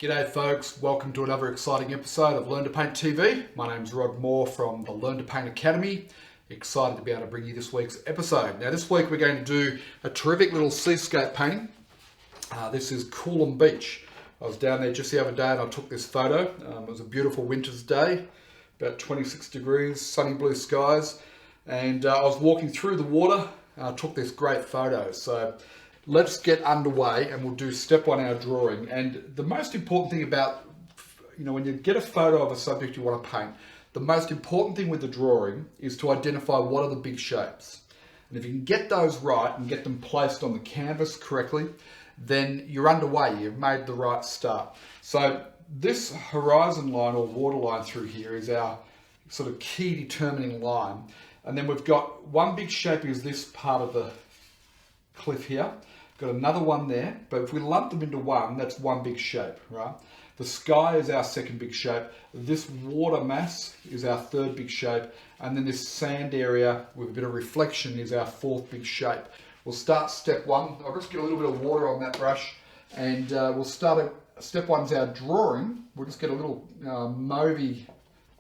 G'day folks, welcome to another exciting episode of Learn to Paint TV. My name's Rod Moore from the Learn to Paint Academy. Excited to be able to bring you this week's episode. Now this week we're going to do a terrific little seascape painting. This is Coolum Beach. I was down there just the other day and I took this photo. It was a beautiful winter's day, about 26 degrees, sunny blue skies, and I was walking through the water and I took this great photo. So let's get underway and we'll do step one, our drawing. And the most important thing about, when you get a photo of a subject you want to paint, the most important thing with the drawing is to identify what are the big shapes. And if you can get those right and get them placed on the canvas correctly, then you're underway, you've made the right start. So this horizon line or water line through here is our sort of key determining line. And then we've got one big shape is this part of the cliff here. Got another one there, but if we lump them into one, that's one big shape, right? The sky is our second big shape. This water mass is our third big shape. And then this sand area with a bit of reflection is our fourth big shape. We'll start step one. I'll just get a little bit of water on that brush and we'll start at step one's our drawing. We'll just get a little mauvey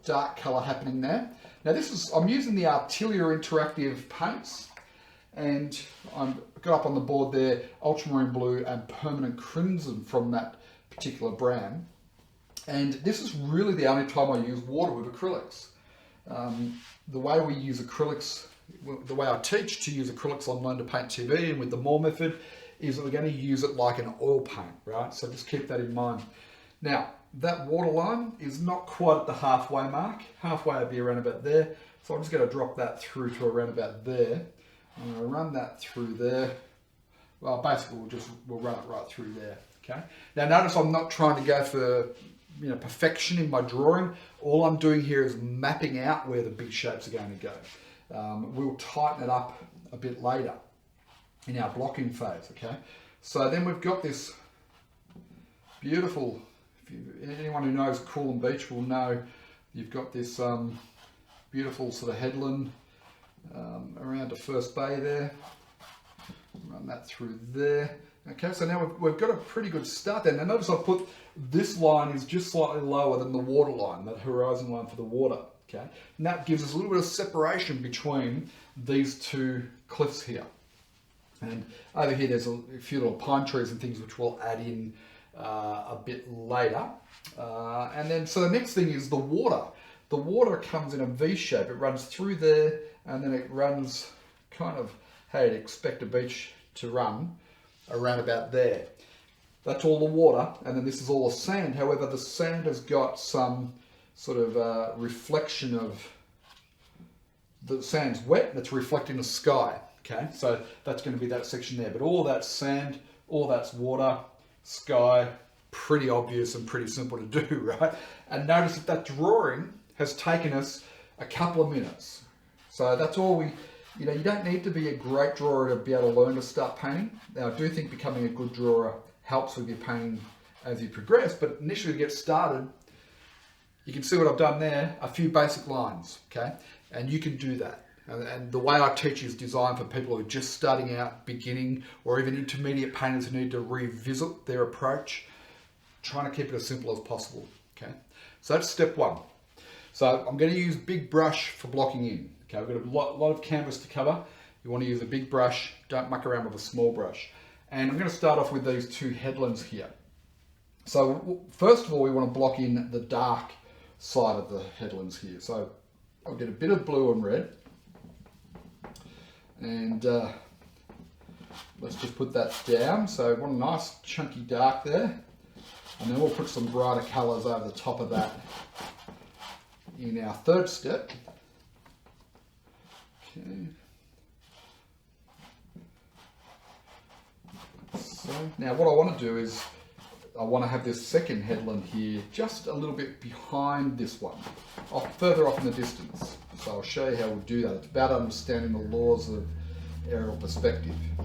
dark color happening there. Now I'm using the Acrylic interactive paints. And I've got up on the board there ultramarine blue and permanent crimson from that particular brand. And this is really the only time I use water with acrylics. The way we use acrylics, the way I teach to use acrylics on Learn to Paint TV and with the Moore method is that we're going to use it like an oil paint, right? So just keep that in mind. Now, that water line is not quite at the halfway mark. Halfway would be around about there. So I'm just going to drop that through to around about there. I'm going to run that through there. Well, basically we'll run it right through there. Okay. Now notice I'm not trying to go for perfection in my drawing. All I'm doing here is mapping out where the big shapes are going to go. We'll tighten it up a bit later in our blocking phase. Okay. So then we've got this beautiful. Anyone who knows Coolum Beach will know you've got this beautiful sort of headland. Around to First Bay there, run that through there. Okay, so now we've got a pretty good start there. Now notice I put this line is just slightly lower than the water line, that horizon line for the water. Okay, and that gives us a little bit of separation between these two cliffs here. And over here there's a few little pine trees and things which we'll add in a bit later. And then so the next thing is the water. The water comes in a V shape. It runs through there and then it runs kind of how you'd expect a beach to run around about there. That's all the water, and then this is all the sand. However, the sand has got some sort of reflection of, the sand's wet and it's reflecting the sky. Okay, so that's going to be that section there. But all that's sand, all that's water, sky, pretty obvious and pretty simple to do, right? And notice that drawing has taken us a couple of minutes. So that's all you don't need to be a great drawer to be able to learn to start painting. Now, I do think becoming a good drawer helps with your painting as you progress, but initially to get started, you can see what I've done there, a few basic lines, okay? And you can do that. And the way I teach is designed for people who are just starting out, beginning, or even intermediate painters who need to revisit their approach, trying to keep it as simple as possible, okay? So that's step one. So I'm going to use big brush for blocking in. Okay, we've got a lot of canvas to cover. You want to use a big brush, don't muck around with a small brush. And I'm going to start off with these two headlands here. So first of all, we want to block in the dark side of the headlands here. So I'll get a bit of blue and red. And let's just put that down. So I want a nice chunky dark there. And then we'll put some brighter colours over the top of that in our third step. Okay. So now what I want to do is I want to have this second headland here just a little bit behind this one, further off in the distance. So I'll show you how we'll do that. It's about understanding the laws of aerial perspective. A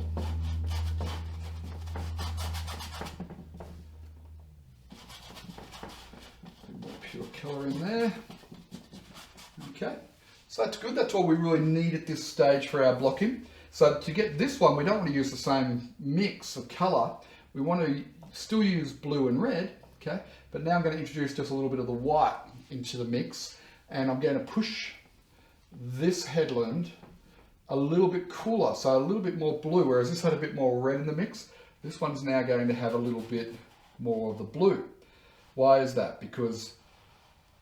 bit more pure colour in there. Okay. So that's good, that's all we really need at this stage for our blocking. So to get this one, we don't want to use the same mix of colour. We want to still use blue and red, Okay, but now I'm going to introduce just a little bit of the white into the mix, and I'm going to push this headland a little bit cooler, so a little bit more blue, whereas this had a bit more red in the mix. This one's now going to have a little bit more of the blue. Why is that? Because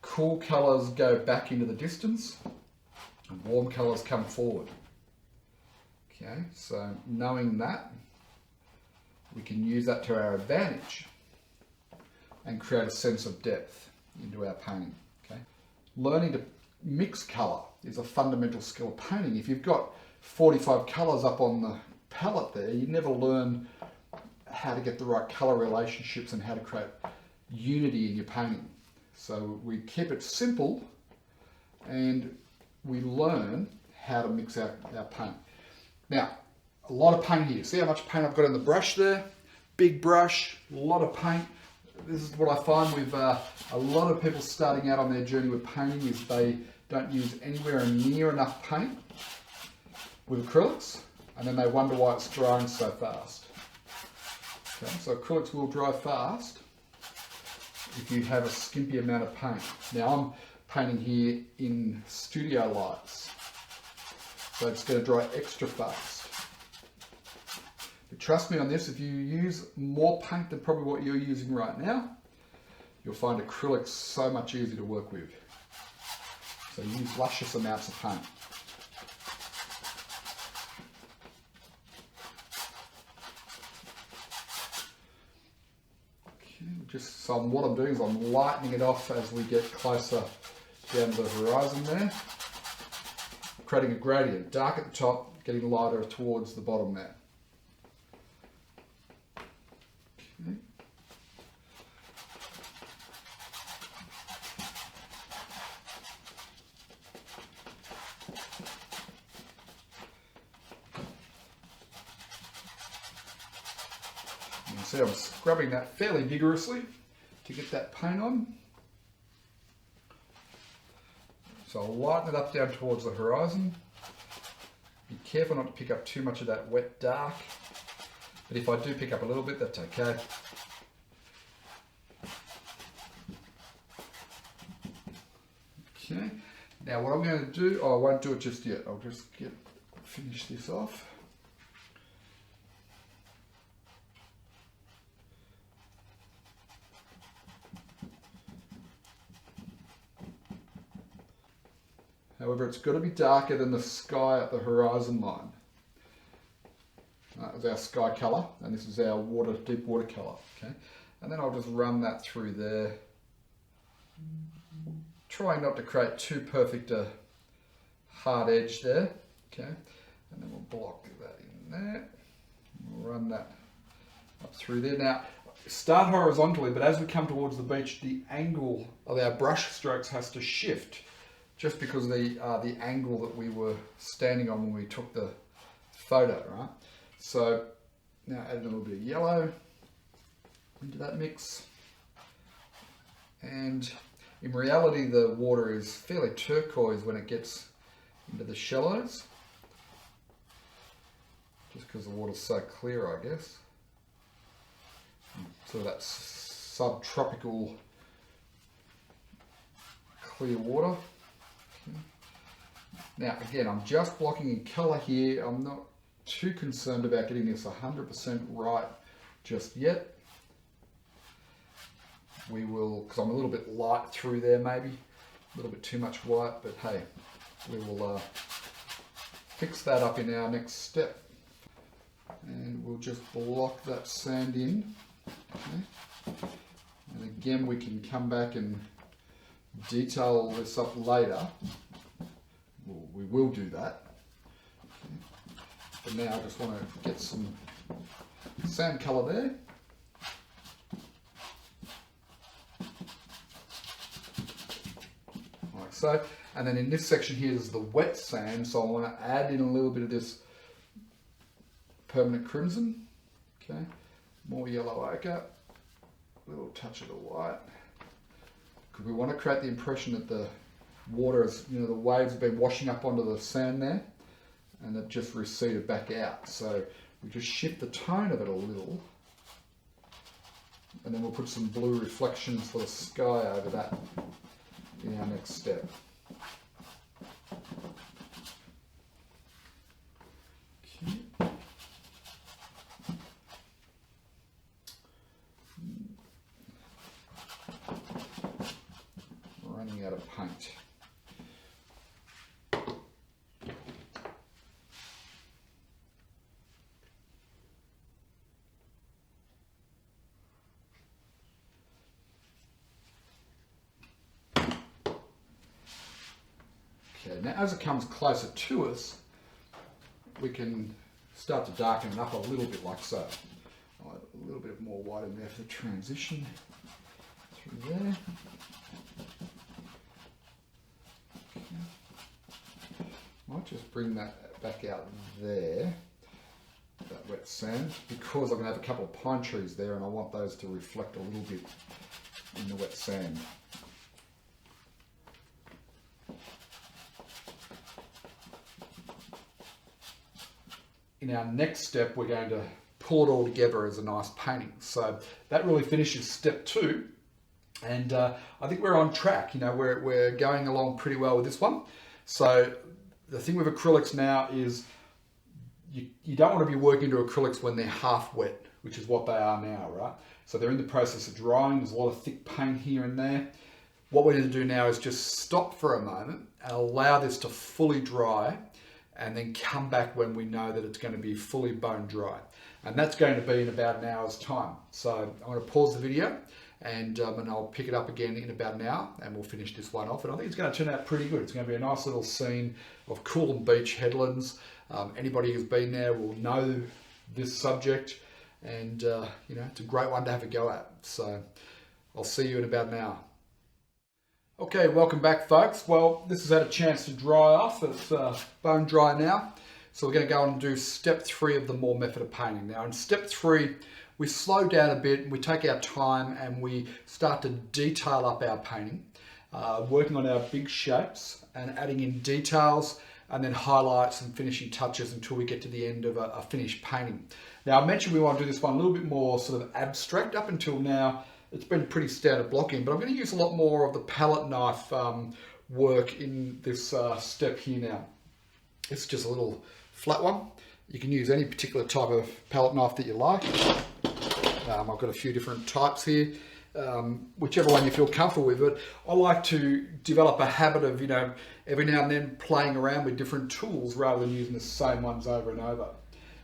cool colours go back into the distance and warm colours come forward. Okay, so knowing that, we can use that to our advantage and create a sense of depth into our painting. Okay, learning to mix colour is a fundamental skill of painting. If you've got 45 colours up on the palette there, you never learn how to get the right colour relationships and how to create unity in your painting. So we keep it simple and we learn how to mix our paint. Now, a lot of paint here. See how much paint I've got in the brush there? Big brush, a lot of paint. This is what I find with a lot of people starting out on their journey with painting is they don't use anywhere near enough paint with acrylics, and then they wonder why it's drying so fast. Okay, so acrylics will dry fast if you have a skimpy amount of paint. Now I'm painting here in studio lights, so it's going to dry extra fast. But trust me on this, if you use more paint than probably what you're using right now, you'll find acrylics so much easier to work with. So use luscious amounts of paint. So what I'm doing is I'm lightening it off as we get closer down to the horizon there, creating a gradient, dark at the top, getting lighter towards the bottom there. Okay. You can see I'm scrubbing that fairly vigorously to get that paint on. So I'll lighten it up down towards the horizon. Be careful not to pick up too much of that wet dark, but if I do pick up a little bit, that's okay. Okay, now what I'm going to do, I won't do it just yet, I'll just finish this off. However, it's got to be darker than the sky at the horizon line. That's our sky colour, and this is our deep water colour. Okay, and then I'll just run that through there, trying not to create too perfect a hard edge there. Okay, and then we'll block that in there. We'll run that up through there. Now, start horizontally, but as we come towards the beach, the angle of our brush strokes has to shift, just because of the angle that we were standing on when we took the photo, right? So now add a little bit of yellow into that mix. And in reality, the water is fairly turquoise when it gets into the shallows, just because the water's so clear, I guess. So that's subtropical clear water. Now again, I'm just blocking in colour here. I'm not too concerned about getting this 100% right just yet. We will, because I'm a little bit light through there maybe, a little bit too much white, but hey, we will fix that up in our next step. And we'll just block that sand in. Okay. And again, we can come back and detail all this up later. Well, we will do that. Okay. But now I just want to get some sand colour there. Like so. And then in this section here is the wet sand, so I want to add in a little bit of this permanent crimson. Okay. More yellow ochre. A little touch of the white. Because we want to create the impression that the water is, you know, the waves have been washing up onto the sand there and they've just receded back out. So we just shift the tone of it a little and then we'll put some blue reflections for the sky over that in our next step. Okay. Running out of paint. Okay, now as it comes closer to us, we can start to darken it up a little bit like so. A little bit more white in there for the transition through there. Okay. Might just bring that back out there, that wet sand, because I'm going to have a couple of pine trees there and I want those to reflect a little bit in the wet sand. In our next step, we're going to pull it all together as a nice painting. So that really finishes step 2. And I think we're on track. You know, we're going along pretty well with this one. So the thing with acrylics now is you don't want to be working to acrylics when they're half wet, which is what they are now, right? So they're in the process of drying. There's a lot of thick paint here and there. What we need to do now is just stop for a moment and allow this to fully dry, and then come back when we know that it's going to be fully bone dry. And that's going to be in about an hour's time. So I'm going to pause the video and I'll pick it up again in about an hour and we'll finish this one off. And I think it's going to turn out pretty good. It's going to be a nice little scene of Coolum Beach headlands. Anybody who's been there will know this subject, and you know, it's a great one to have a go at. So I'll see you in about an hour. Okay, welcome back folks. Well, this has had a chance to dry off. It's bone dry now. So we're going to go on and do step 3 of the More method of painting. Now in step 3, we slow down a bit and we take our time and we start to detail up our painting, working on our big shapes and adding in details and then highlights and finishing touches until we get to the end of a finished painting. Now I mentioned we want to do this one a little bit more sort of abstract. Up until now, it's been pretty standard blocking, but I'm going to use a lot more of the palette knife work in this step here now. It's just a little flat one. You can use any particular type of palette knife that you like. I've got a few different types here, whichever one you feel comfortable with. But I like to develop a habit of, you know, every now and then playing around with different tools rather than using the same ones over and over.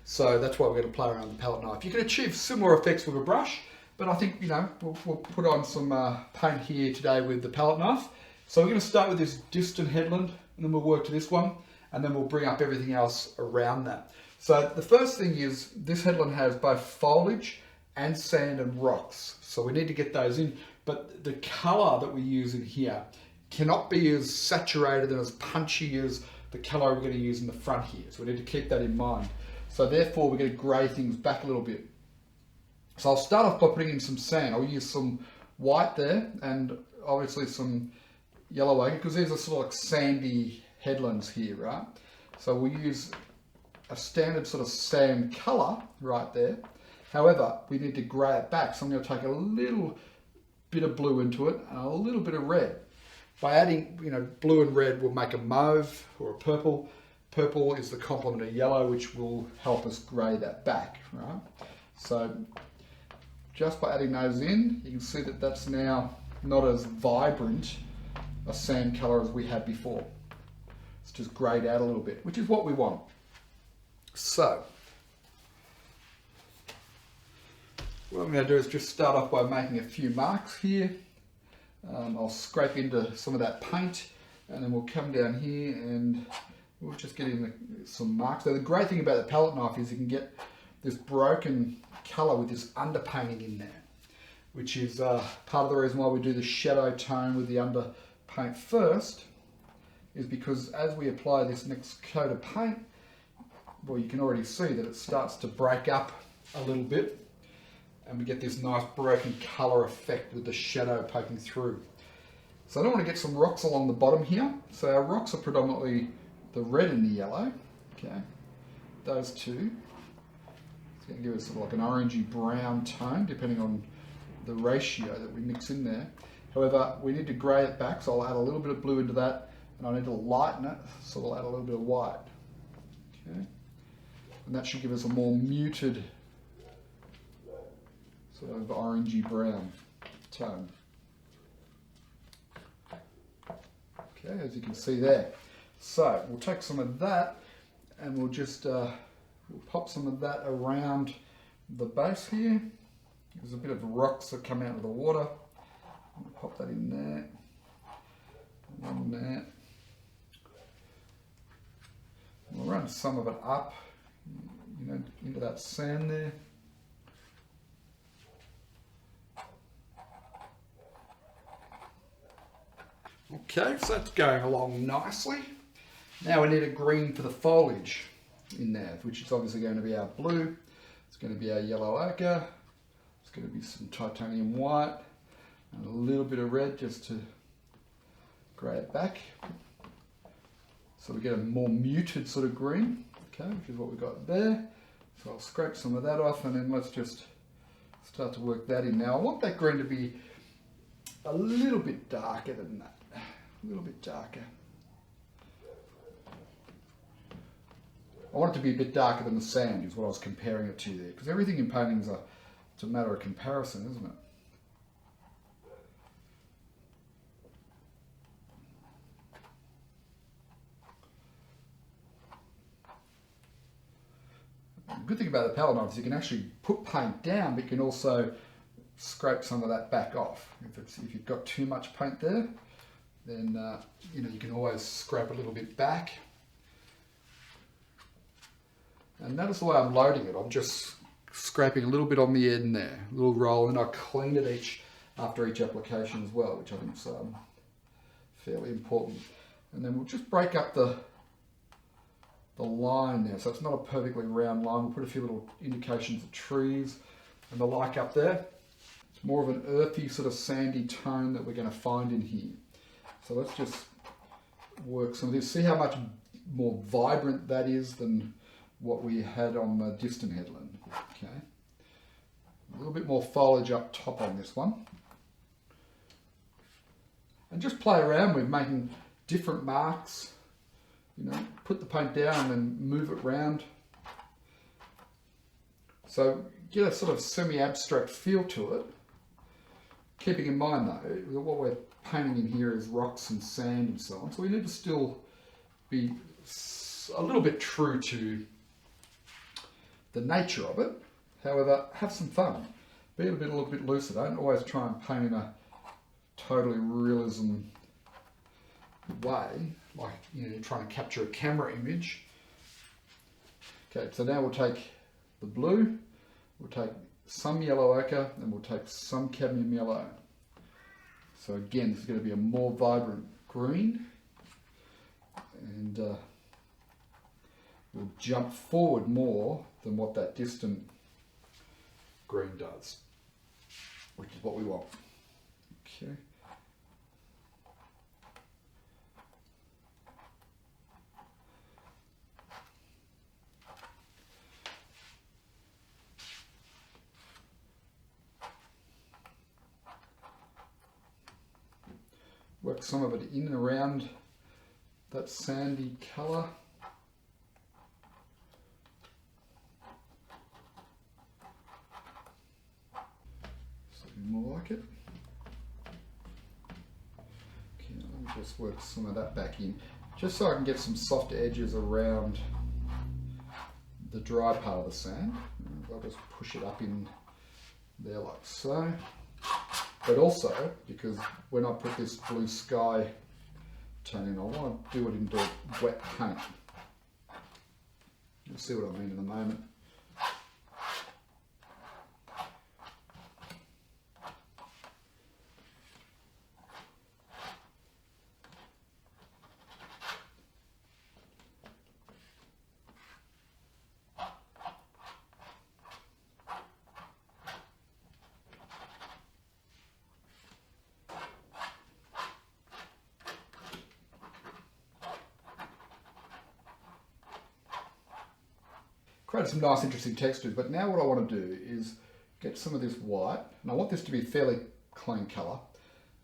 So that's why we're going to play around with the palette knife. You can achieve similar effects with a brush, but I think, you know, we'll put on some paint here today with the palette knife. So we're going to start with this distant headland, and then we'll work to this one, and then we'll bring up everything else around that. So the first thing is this headland has both foliage and sand and rocks. So we need to get those in, but the color that we use in here cannot be as saturated and as punchy as the color we're going to use in the front here. So we need to keep that in mind. So therefore we're going to grey things back a little bit. So I'll start off by putting in some sand. I'll use some white there and obviously some yellow ochre, because these are sort of like sandy headlands here, right? So we'll use a standard sort of sand color right there. However, we need to grey it back. So I'm going to take a little bit of blue into it and a little bit of red. By adding, you know, blue and red will make a mauve or a purple. Purple is the complement of yellow, which will help us grey that back, right? So just by adding those in, you can see that that's now not as vibrant a sand colour as we had before. It's just greyed out a little bit, which is what we want. So what I'm going to do is just start off by making a few marks here. I'll scrape into some of that paint, and then we'll come down here and we'll just get in some marks. So the great thing about the palette knife is you can get this broken colour with this underpainting in there, which is part of the reason why we do the shadow tone with the underpaint first, is because as we apply this next coat of paint, well, you can already see that it starts to break up a little bit, and we get this nice broken colour effect with the shadow poking through. So I don't want to get some rocks along the bottom here. So our rocks are predominantly the red and the yellow. Okay, those two. It's going to give us sort of like an orangey brown tone, depending on the ratio that we mix in there. However, we need to grey it back, so I'll add a little bit of blue into that, and I need to lighten it, so we'll add a little bit of white. Okay, and that should give us a more muted sort of orangey brown tone. Okay, as you can see there. So we'll take some of that and we'll just we'll pop some of that around the base here. There's a bit of rocks that come out of the water. I'll pop that in there, and there. We'll run some of it up, you know, into that sand there. Okay, so that's going along nicely. Now we need a green for the foliage in there, which is obviously going to be our blue. It's going to be our yellow ochre. It's going to be some titanium white and a little bit of red just to grey it back. So we get a more muted sort of green, okay, which is what we've got there. So I'll scrape some of that off and then let's just start to work that in. Now I want that green to be a little bit darker than that. A little bit darker. I want it to be a bit darker than the sand is what I was comparing it to there, because everything in painting is it's a matter of comparison, isn't it? The good thing about the palette knife is you can actually put paint down, but you can also scrape some of that back off. If you've got too much paint there, then you know, you can always scrape a little bit back. And notice the way I'm loading it. I'm just scraping a little bit on the end there, a little roll, and I clean it after each application as well, which I think is fairly important. And then we'll just break up the line there, so it's not a perfectly round line. We'll put a few little indications of trees and the like up there. It's more of an earthy sort of sandy tone that we're going to find in here. So let's just work some of this. See how much more vibrant that is than what we had on the distant headland. Okay, a little bit more foliage up top on this one. And just play around with making different marks. You know, put the paint down and then move it round. So get a sort of semi-abstract feel to it. Keeping in mind though, what we're painting in here is rocks and sand and so on. So we need to still be a little bit true to the nature of it. However, have some fun. Be a little bit looser. Don't always try and paint in a totally realism way, like, you know, you're trying to capture a camera image. Okay, so now we'll take the blue, we'll take some yellow ochre, and we'll take some cadmium yellow. So again, this is going to be a more vibrant green, and we'll jump forward more than what that distant green does, which is what we want. Okay. Work some of it in and around that sandy colour. Something more like it. Okay, let me just work some of that back in, just so I can get some soft edges around the dry part of the sand. I'll just push it up in there like so. But also, because when I put this blue sky tone in, I want to do it into wet paint. You'll see what I mean in a moment. Create some nice interesting textures, but now what I want to do is get some of this white, and I want this to be a fairly clean colour,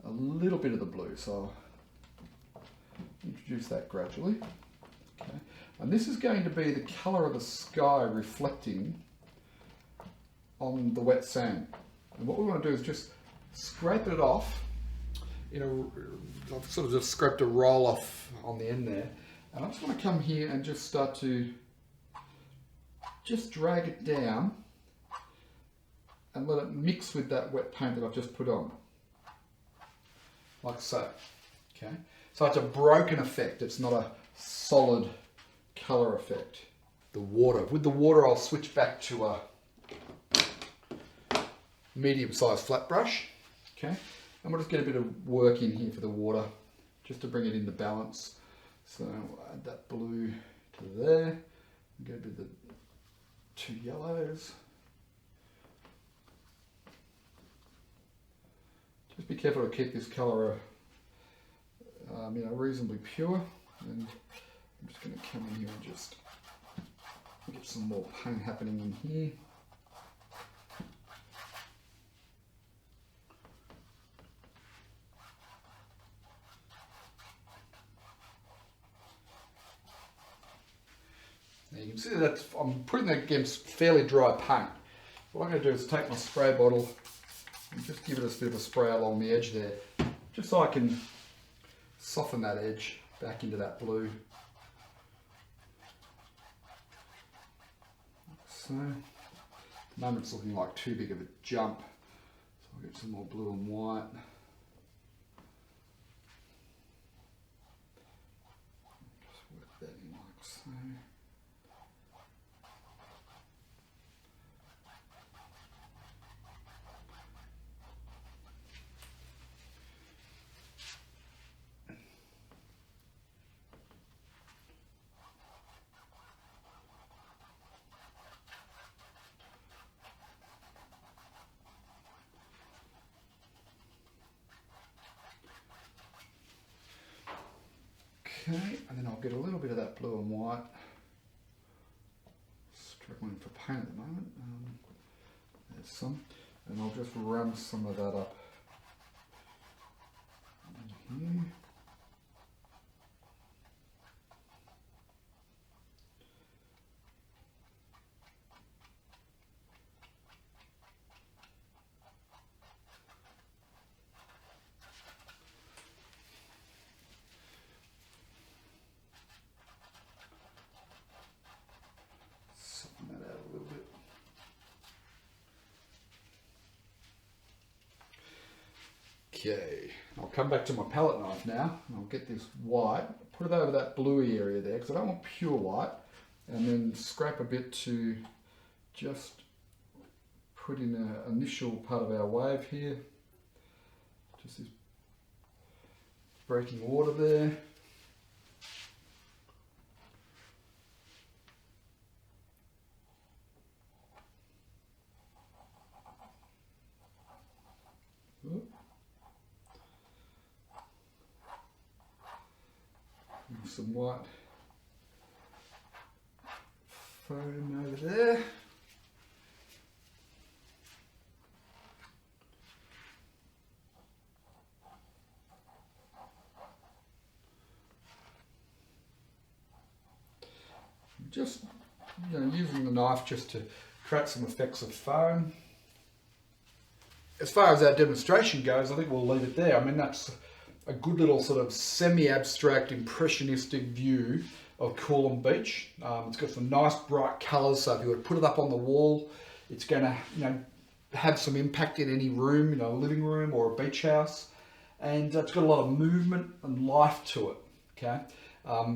a little bit of the blue, so I'll introduce that gradually. Okay. And this is going to be the colour of the sky reflecting on the wet sand. And what we want to do is just scrape it off. I've sort of just scraped a roll off on the end there. And I just want to come here and just start to just drag it down and let it mix with that wet paint that I've just put on. Like so. Okay. So it's a broken effect. It's not a solid colour effect. With the water I'll switch back to a medium-sized flat brush. Okay. And we'll just get a bit of work in here for the water, just to bring it into balance. So we'll add that blue to there, get a bit of the two yellows. Just be careful to keep this colour reasonably pure. And I'm just going to come in here and just get some more paint happening in here. Now you can see that I'm putting that against fairly dry paint. What I'm going to do is take my spray bottle and just give it a bit of a spray along the edge there, just so I can soften that edge back into that blue. So, at the moment it's looking like too big of a jump, so I'll get some more blue and white. Just work that in like so. Okay, and then I'll get a little bit of that blue and white. Struggling for paint at the moment. There's some, and I'll just run some of that up in here. Okay, I'll come back to my palette knife now, and I'll get this white, put it over that bluey area there, because I don't want pure white, and then scrape a bit to just put in an initial part of our wave here, just this breaking water there. Some white foam over there. Just using the knife just to create some effects of foam. As far as our demonstration goes, I think we'll leave it there. I mean, that's a good little sort of semi-abstract impressionistic view of Coolum Beach. It's got some nice bright colours, so if you were to put it up on the wall, it's going to have some impact in any room, a living room or a beach house. And it's got a lot of movement and life to it, okay?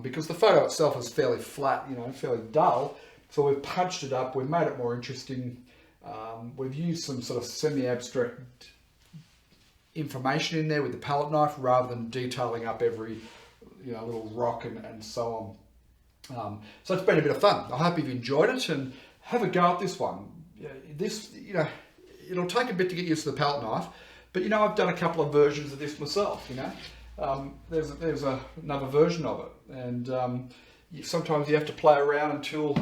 Because the photo itself is fairly flat, fairly dull, so we've punched it up, we've made it more interesting. We've used some sort of semi-abstract information in there with the palette knife rather than detailing up every little rock and so on. So it's been a bit of fun. I hope you've enjoyed it and have a go at this one. It'll take a bit to get used to the palette knife, but I've done a couple of versions of this myself. There's another version of it, and sometimes you have to play around until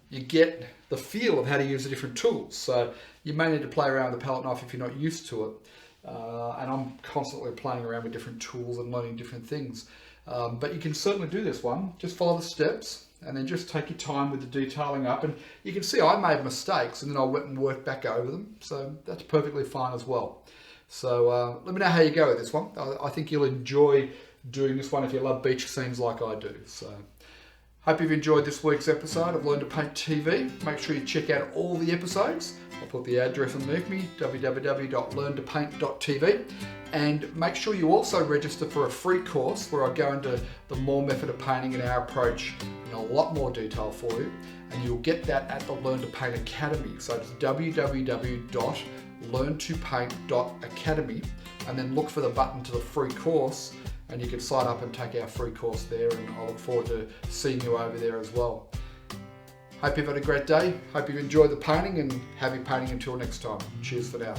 you get the feel of how to use the different tools. So you may need to play around with the palette knife if you're not used to it. And I'm constantly playing around with different tools and learning different things. But you can certainly do this one. Just follow the steps and then just take your time with the detailing up. And you can see I made mistakes and then I went and worked back over them. So that's perfectly fine as well. So let me know how you go with this one. I think you'll enjoy doing this one if you love beach scenes like I do. So hope you've enjoyed this week's episode of Learn to Paint TV. Make sure you check out all the episodes. I'll put the address underneath me, www.learntopaint.tv. And make sure you also register for a free course where I go into the more method of painting and our approach in a lot more detail for you. And you'll get that at the Learn to Paint Academy. So it's www.learntopaint.academy, and then look for the button to the free course, and you can sign up and take our free course there, and I look forward to seeing you over there as well. Hope you've had a great day. Hope you've enjoyed the painting, and happy painting until next time. Cheers for now.